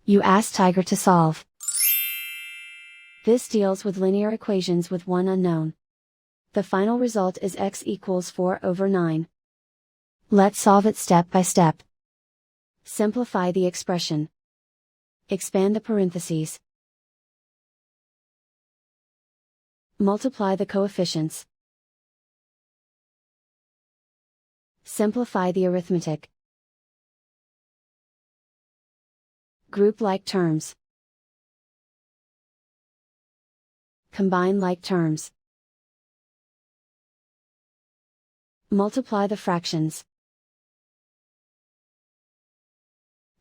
You ask Tiger to solve. This deals with linear equations with one unknown. The final result is x equals 4/9. Let's solve it step by step. Simplify the expression. Expand the parentheses. Multiply the coefficients. Simplify the arithmetic. Group like terms. Combine like terms. Multiply the fractions.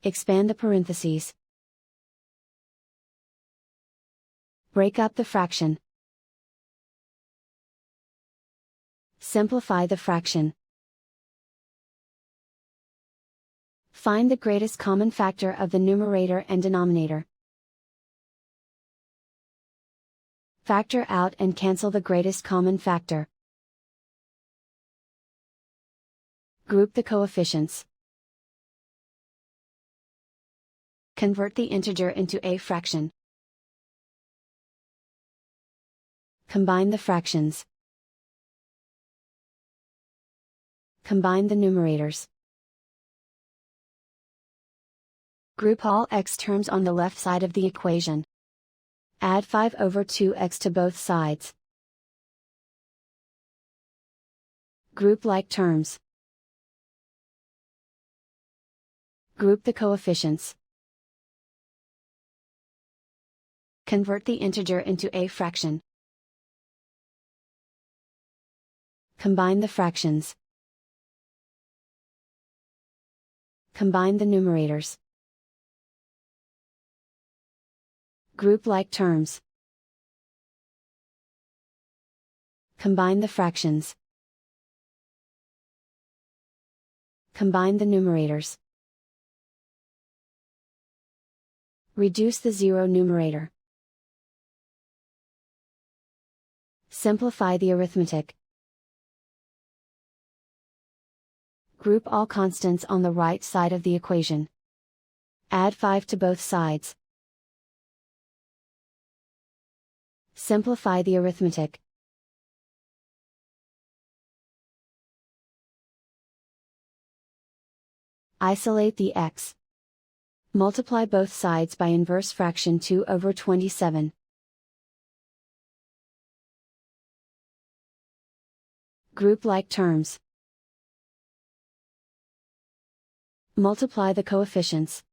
Expand the parentheses. Break up the fraction. Simplify the fraction. Find the greatest common factor of the numerator and denominator. Factor out and cancel the greatest common factor. Group the coefficients. Convert the integer into a fraction. Combine the fractions. Combine the numerators. Group all x terms on the left side of the equation. Add 5/2x to both sides. Group like terms. Group the coefficients. Convert the integer into a fraction. Combine the fractions. Combine the numerators. Group like terms. Combine the fractions. Combine the numerators. Reduce the zero numerator. Simplify the arithmetic. Group all constants on the right side of the equation. Add 5 to both sides. Simplify the arithmetic. Isolate the x. Multiply both sides by inverse fraction 2/27. Group like terms. Multiply the coefficients.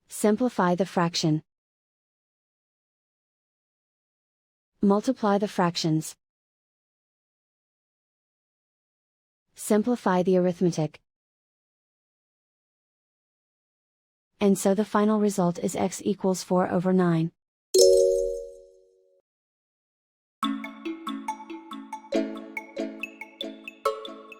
Simplify the fraction. Multiply the fractions. Simplify the arithmetic. And so the final result is x equals 4/9.